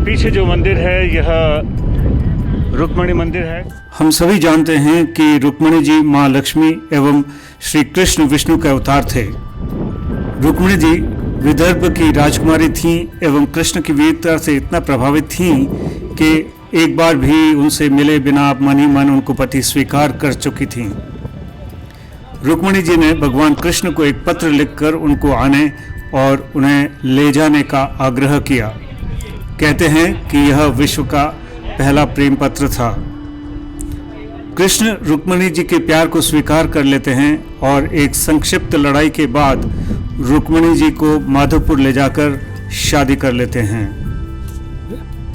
पीछे जो मंदिर है यह रुक्मिणी मंदिर है। हम सभी जानते हैं कि रुक्मिणी जी माँ लक्ष्मी एवं श्री कृष्ण विष्णु के अवतार थे। रुक्मिणी जी विदर्भ की राजकुमारी थीं एवं कृष्ण की वीरता से इतना प्रभावित थीं कि एक बार भी उनसे मिले बिना मन ही मन उनको पति स्वीकार कर चुकी थीं। रुक्मिणी जी ने भगवान कृष्ण को एक पत्र लिखकर उनको आने और उन्हें ले जाने का आग्रह किया। कहते हैं कि यह विश्व का पहला प्रेम पत्र था। कृष्ण रुक्मिणी जी के प्यार को स्वीकार कर लेते हैं और एक संक्षिप्त लड़ाई के बाद रुक्मिणी जी को माधोपुर ले जाकर शादी कर लेते हैं।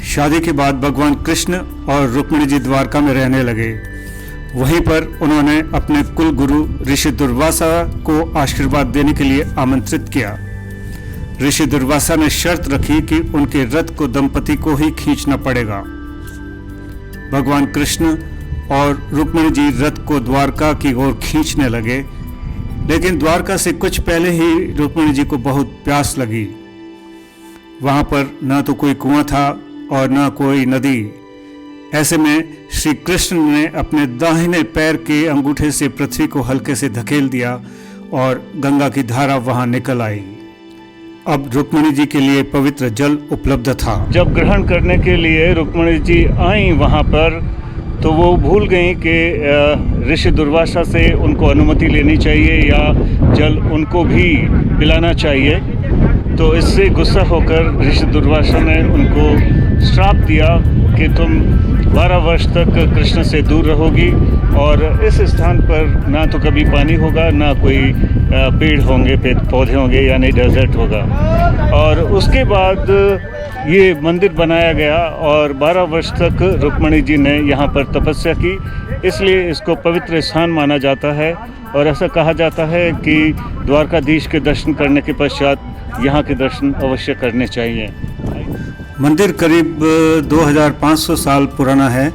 शादी के बाद भगवान कृष्ण और रुक्मिणी जी द्वारका में रहने लगे। वहीं पर उन्होंने अपने कुल गुरु ऋषि दुर्वासा को आशीर्वाद देने के लिए आमंत्रित किया। ऋषि दुर्वासा ने शर्त रखी कि उनके रथ को दंपति को ही खींचना पड़ेगा। भगवान कृष्ण और रुक्मिणी जी रथ को द्वारका की ओर खींचने लगे, लेकिन द्वारका से कुछ पहले ही रुक्मिणी जी को बहुत प्यास लगी। वहां पर न तो कोई कुआं था और न कोई नदी। ऐसे में श्री कृष्ण ने अपने दाहिने पैर के अंगूठे से पृथ्वी को हल्के से धकेल दिया और गंगा की धारा वहां निकल आई। अब रुक्मिणी जी के लिए पवित्र जल उपलब्ध था। जब ग्रहण करने के लिए रुक्मिणी जी आई वहाँ पर, तो वो भूल गई कि ऋषि दुर्वासा से उनको अनुमति लेनी चाहिए या जल उनको भी पिलाना चाहिए। तो इससे गुस्सा होकर ऋषि दुर्वासा ने उनको श्राप दिया कि तुम 12 वर्ष तक कृष्ण से दूर रहोगी और इस स्थान पर ना तो कभी पानी होगा, ना कोई पेड़ होंगे, पौधे होंगे, यानी डेजर्ट होगा। और उसके बाद ये मंदिर बनाया गया और 12 वर्ष तक रुक्मिणी जी ने यहाँ पर तपस्या की, इसलिए इसको पवित्र स्थान माना जाता है। और ऐसा कहा जाता है कि द्वारकाधीश के दर्शन करने के पश्चात यहाँ के दर्शन अवश्य करने चाहिए। मंदिर करीब 2500 साल पुराना है,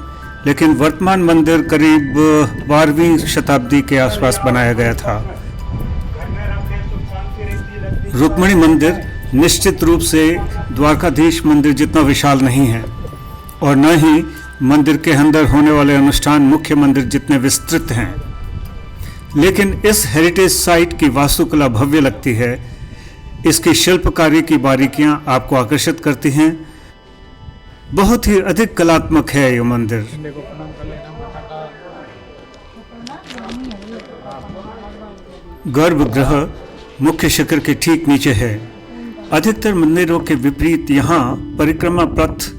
लेकिन वर्तमान मंदिर करीब 12वीं शताब्दी के आसपास बनाया गया था। रुक्मिणी मंदिर निश्चित रूप से द्वारकाधीश मंदिर जितना विशाल नहीं है और न ही मंदिर के अंदर होने वाले अनुष्ठान मुख्य मंदिर जितने विस्तृत हैं, लेकिन इस हेरिटेज साइट की वास्तुकला भव्य लगती है। इसकी शिल्पकारी की बारीकियां आपको आकर्षित करती हैं। बहुत ही अधिक कलात्मक है यह मंदिर। गर्भगृह मुख्य शिखर के ठीक नीचे है। अधिकतर मंदिरों के विपरीत यहाँ परिक्रमा पथ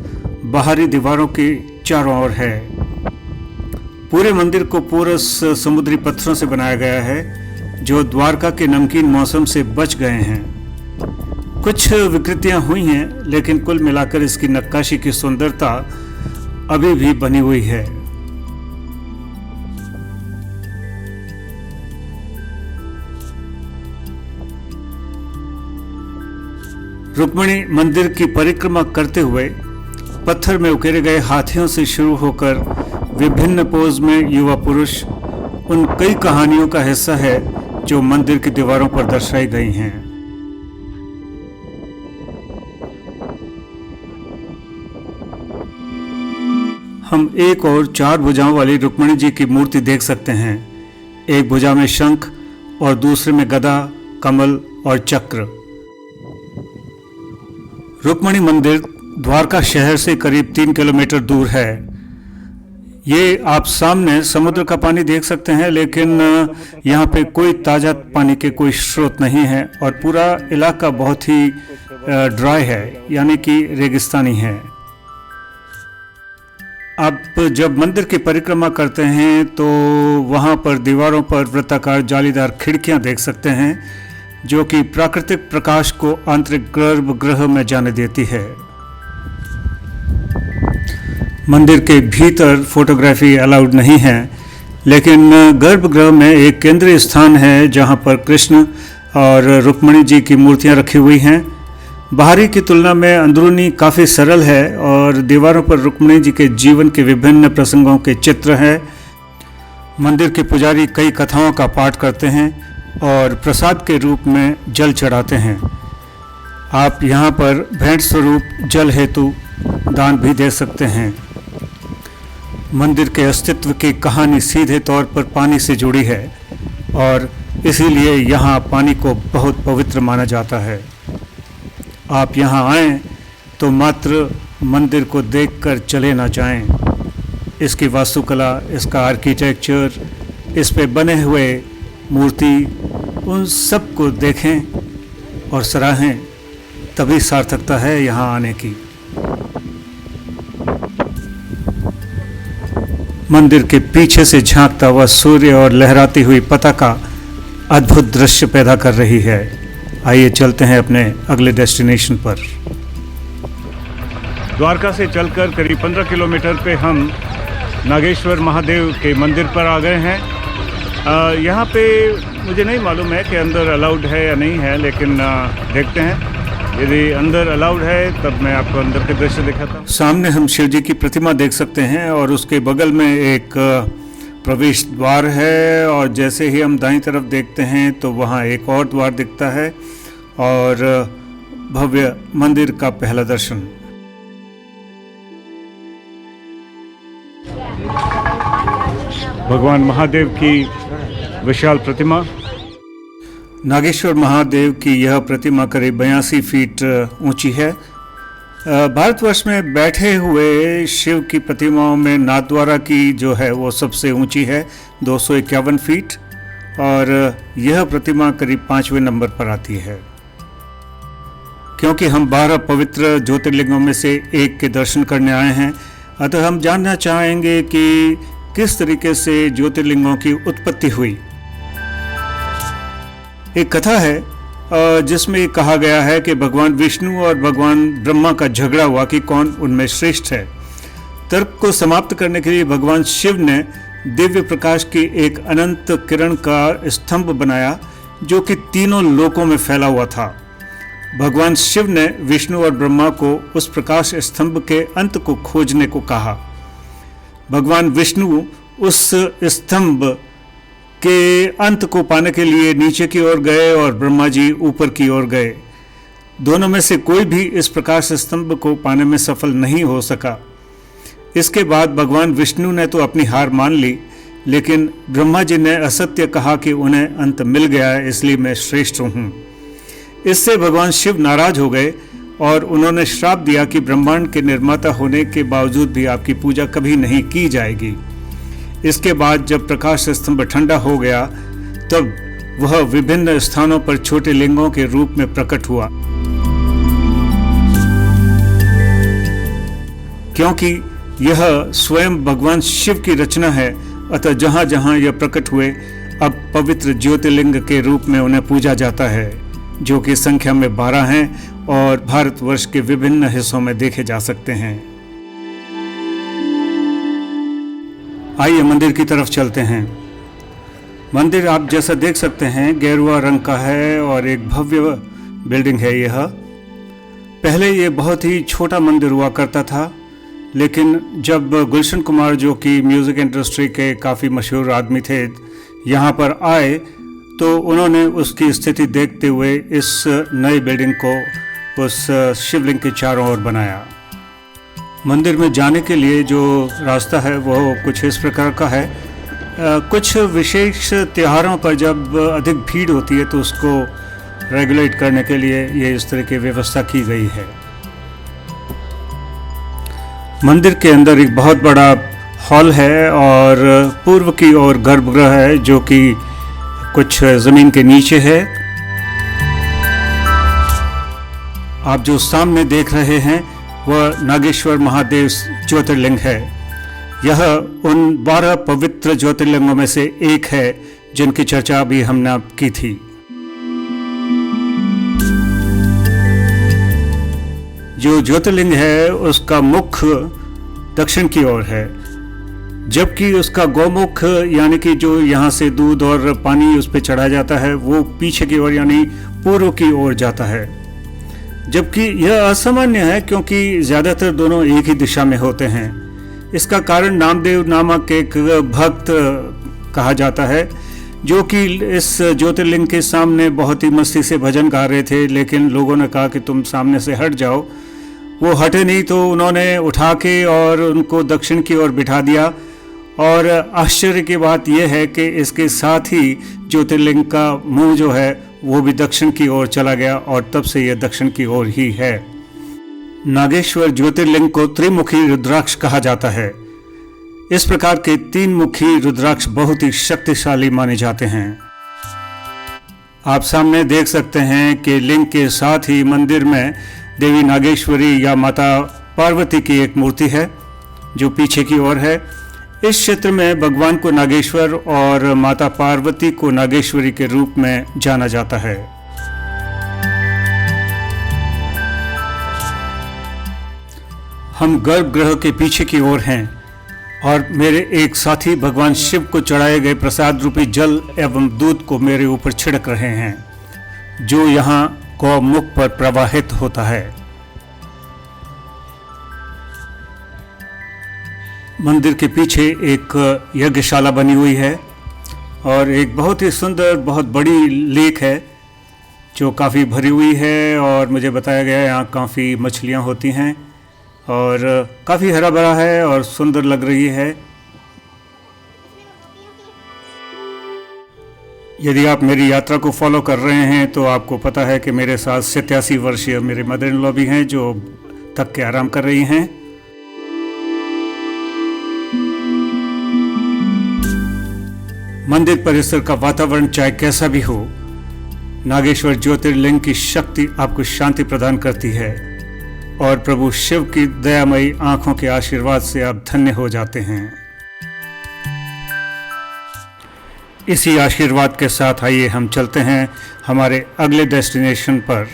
बाहरी दीवारों के चारों ओर है। पूरे मंदिर को पूरा समुद्री पत्थरों से बनाया गया है, जो द्वारका के नमकीन मौसम से बच गए हैं। कुछ विकृतियां हुई हैं, लेकिन कुल मिलाकर इसकी नक्काशी की सुंदरता अभी भी बनी हुई है। रुक्मिणी मंदिर की परिक्रमा करते हुए पत्थर में उकेरे गए हाथियों से शुरू होकर विभिन्न पोज में युवा पुरुष उन कई कहानियों का हिस्सा है जो मंदिर की दीवारों पर दर्शाई गई हैं। हम एक और 4 भुजाओं वाली रुक्मिणी जी की मूर्ति देख सकते हैं। एक भुजा में शंख और दूसरे में गदा, कमल और चक्र। रुक्मिणी मंदिर द्वारका शहर से करीब 3 किलोमीटर दूर है। ये आप सामने समुद्र का पानी देख सकते हैं, लेकिन यहाँ पे कोई ताज़ा पानी के कोई स्रोत नहीं है और पूरा इलाका बहुत ही ड्राई है, यानी कि रेगिस्तानी है। आप जब मंदिर की परिक्रमा करते हैं तो वहाँ पर दीवारों पर वृत्ताकार जालीदार खिड़कियाँ देख सकते हैं, जो कि प्राकृतिक प्रकाश को आंतरिक गर्भगृह में जाने देती है। मंदिर के भीतर फोटोग्राफी अलाउड नहीं है, लेकिन गर्भगृह में एक केंद्रीय स्थान है जहाँ पर कृष्ण और रुक्मिणी जी की मूर्तियाँ रखी हुई हैं। बाहरी की तुलना में अंदरूनी काफ़ी सरल है और दीवारों पर रुक्मिणी जी के जीवन के विभिन्न प्रसंगों के चित्र हैं। मंदिर के पुजारी कई कथाओं का पाठ करते हैं और प्रसाद के रूप में जल चढ़ाते हैं। आप यहाँ पर भेंट स्वरूप जल हेतु दान भी दे सकते हैं। मंदिर के अस्तित्व की कहानी सीधे तौर पर पानी से जुड़ी है और इसीलिए यहाँ पानी को बहुत पवित्र माना जाता है। आप यहाँ आएं तो मात्र मंदिर को देखकर चले ना जाएं। इसकी वास्तुकला, इसका आर्किटेक्चर, इस पे बने हुए मूर्ति, उन सब को देखें और सराहें, तभी सार्थकता है यहाँ आने की। मंदिर के पीछे से झांकता हुआ सूर्य और लहराती हुई पताका अद्भुत दृश्य पैदा कर रही है। आइए चलते हैं अपने अगले डेस्टिनेशन पर। द्वारका से चलकर करीब 15 किलोमीटर पे हम नागेश्वर महादेव के मंदिर पर आ गए हैं। यहाँ पे मुझे नहीं मालूम है कि अंदर अलाउड है या नहीं है, लेकिन देखते हैं। यदि अंदर अलाउड है तब मैं आपको अंदर के दृश्य दिखाता हूँ। सामने हम शिव जी की प्रतिमा देख सकते हैं और उसके बगल में एक प्रवेश द्वार है और जैसे ही हम दाईं तरफ देखते हैं तो वहाँ एक और द्वार दिखता है और भव्य मंदिर का पहला दर्शन। भगवान महादेव की विशाल प्रतिमा। नागेश्वर महादेव की यह प्रतिमा करीब 82 फीट ऊंची है। भारतवर्ष में बैठे हुए शिव की प्रतिमाओं में नाथद्वारा की जो है वो सबसे ऊंची है, 251 फीट, और यह प्रतिमा करीब 5वें नंबर पर आती है। क्योंकि हम 12 पवित्र ज्योतिर्लिंगों में से एक के दर्शन करने आए हैं, अतः हम जानना चाहेंगे कि किस तरीके से ज्योतिर्लिंगों की उत्पत्ति हुई। एक कथा है जिसमें कहा गया है कि भगवान विष्णु और भगवान ब्रह्मा का झगड़ा हुआ कि कौन उनमें श्रेष्ठ है। तर्क को समाप्त करने के लिए भगवान शिव ने दिव्य प्रकाश की एक अनंत किरण का स्तंभ बनाया जो कि तीनों लोकों में फैला हुआ था। भगवान शिव ने विष्णु और ब्रह्मा को उस प्रकाश स्तंभ के अंत को खोजने को कहा। भगवान विष्णु उस स्तंभ के अंत को पाने के लिए नीचे की ओर गए और ब्रह्मा जी ऊपर की ओर गए। दोनों में से कोई भी इस प्रकाश स्तंभ को पाने में सफल नहीं हो सका। इसके बाद भगवान विष्णु ने तो अपनी हार मान ली, लेकिन ब्रह्मा जी ने असत्य कहा कि उन्हें अंत मिल गया है, इसलिए मैं श्रेष्ठ हूँ। इससे भगवान शिव नाराज हो गए और उन्होंने श्राप दिया कि ब्रह्मांड के निर्माता होने के बावजूद भी आपकी पूजा कभी नहीं की जाएगी। इसके बाद जब प्रकाश स्तंभ ठंडा हो गया तब वह विभिन्न स्थानों पर छोटे लिंगों के रूप में प्रकट हुआ। क्योंकि यह स्वयं भगवान शिव की रचना है, अतः जहाँ जहाँ यह प्रकट हुए अब पवित्र ज्योतिर्लिंग के रूप में उन्हें पूजा जाता है, जो कि संख्या में 12 हैं और भारतवर्ष के विभिन्न हिस्सों में देखे जा सकते हैं। आइए मंदिर की तरफ चलते हैं। मंदिर आप जैसा देख सकते हैं गेरुआ रंग का है और एक भव्य बिल्डिंग है यह। पहले ये बहुत ही छोटा मंदिर हुआ करता था, लेकिन जब गुलशन कुमार, जो कि म्यूज़िक इंडस्ट्री के काफ़ी मशहूर आदमी थे, यहाँ पर आए तो उन्होंने उसकी स्थिति देखते हुए इस नई बिल्डिंग को उस शिवलिंग के चारों ओर बनाया। मंदिर में जाने के लिए जो रास्ता है वो कुछ इस प्रकार का है। कुछ विशेष त्योहारों पर जब अधिक भीड़ होती है तो उसको रेगुलेट करने के लिए ये इस तरह की व्यवस्था की गई है। मंदिर के अंदर एक बहुत बड़ा हॉल है और पूर्व की ओर गर्भगृह है जो कि कुछ ज़मीन के नीचे है। आप जो सामने देख रहे हैं वह नागेश्वर महादेव ज्योतिर्लिंग है। यह उन 12 पवित्र ज्योतिर्लिंगों में से एक है जिनकी चर्चा अभी हमने आप की थी। जो ज्योतिर्लिंग है उसका मुख दक्षिण की ओर है, जबकि उसका गौमुख यानी कि जो यहाँ से दूध और पानी उस पर चढ़ाया जाता है वो पीछे की ओर यानी पूर्व की ओर जाता है। जबकि यह असामान्य है क्योंकि ज़्यादातर दोनों एक ही दिशा में होते हैं। इसका कारण नामदेव नामक एक भक्त कहा जाता है जो कि इस ज्योतिर्लिंग के सामने बहुत ही मस्ती से भजन गा रहे थे, लेकिन लोगों ने कहा कि तुम सामने से हट जाओ। वो हटे नहीं तो उन्होंने उठा के और उनको दक्षिण की ओर बिठा दिया। और आश्चर्य की बात यह है कि इसके साथ ही ज्योतिर्लिंग का मुंह जो है वो भी दक्षिण की ओर चला गया और तब से यह दक्षिण की ओर ही है। नागेश्वर ज्योतिर्लिंग को त्रिमुखी रुद्राक्ष कहा जाता है। इस प्रकार के 3 मुखी रुद्राक्ष बहुत ही शक्तिशाली माने जाते हैं। आप सामने देख सकते हैं कि लिंग के साथ ही मंदिर में देवी नागेश्वरी या माता पार्वती की एक मूर्ति है जो पीछे की ओर है। इस क्षेत्र में भगवान को नागेश्वर और माता पार्वती को नागेश्वरी के रूप में जाना जाता है। हम गर्भगृह के पीछे की ओर हैं और मेरे एक साथी भगवान शिव को चढ़ाए गए प्रसाद रूपी जल एवं दूध को मेरे ऊपर छिड़क रहे हैं, जो यहाँ गौमुख पर प्रवाहित होता है। मंदिर के पीछे एक यज्ञशाला बनी हुई है और एक बहुत ही सुंदर बहुत बड़ी लेक है जो काफ़ी भरी हुई है और मुझे बताया गया है यहाँ काफ़ी मछलियाँ होती हैं और काफ़ी हरा भरा है और सुंदर लग रही है। यदि आप मेरी यात्रा को फॉलो कर रहे हैं तो आपको पता है कि मेरे साथ 87 वर्षीय मेरे मदर इन लॉ भी हैं जो थक के आराम कर रही हैं। मंदिर परिसर का वातावरण चाहे कैसा भी हो, नागेश्वर ज्योतिर्लिंग की शक्ति आपको शांति प्रदान करती है और प्रभु शिव की दयामयी आंखों के आशीर्वाद से आप धन्य हो जाते हैं। इसी आशीर्वाद के साथ आइए हम चलते हैं हमारे अगले डेस्टिनेशन पर,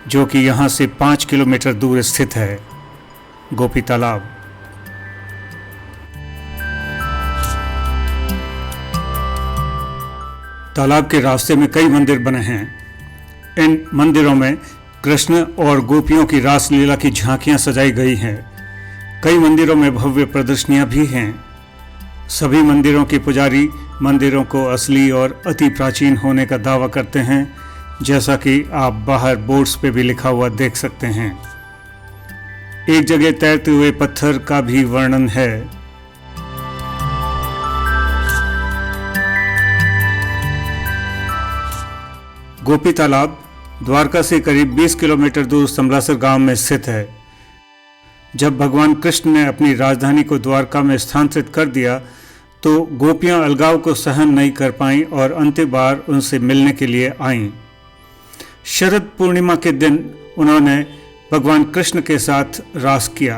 जो कि यहाँ से 5 किलोमीटर दूर स्थित है, गोपी तालाब। तालाब के रास्ते में कई मंदिर बने हैं। इन मंदिरों में कृष्ण और गोपियों की रास लीला की झांकियां सजाई गई हैं। कई मंदिरों में भव्य प्रदर्शनियां भी हैं। सभी मंदिरों के पुजारी मंदिरों को असली और अति प्राचीन होने का दावा करते हैं, जैसा कि आप बाहर बोर्ड्स पे भी लिखा हुआ देख सकते हैं। एक जगह तैरते हुए पत्थर का भी वर्णन है। गोपी तालाब द्वारका से करीब 20 किलोमीटर दूर समरासर गांव में स्थित है। जब भगवान कृष्ण ने अपनी राजधानी को द्वारका में स्थानांतरित कर दिया तो गोपियां अलगाव को सहन नहीं कर पाईं और अंतिम बार उनसे मिलने के लिए आईं। शरद पूर्णिमा के दिन उन्होंने भगवान कृष्ण के साथ रास किया।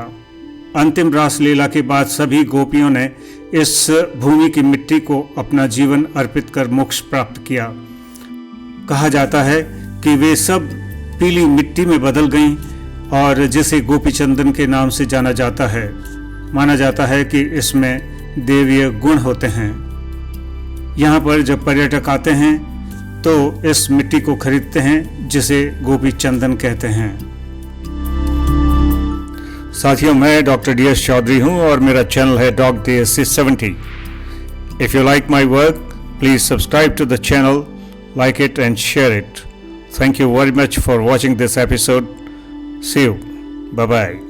अंतिम रास लीला के बाद सभी गोपियों ने इस भूमि की मिट्टी को अपना जीवन अर्पित कर मोक्ष प्राप्त किया। कहा जाता है कि वे सब पीली मिट्टी में बदल गईं और जिसे गोपी चंदन के नाम से जाना जाता है। माना जाता है कि इसमें देवीय गुण होते हैं। यहाँ पर जब पर्यटक आते हैं तो इस मिट्टी को खरीदते हैं, जिसे गोपी चंदन कहते हैं। साथियों, मैं डॉक्टर DS चौधरी हूँ और मेरा चैनल है dog DS70। If you like my work, please subscribe to the channel, like it and share it. Thank you very much for watching this episode. See you. Bye bye.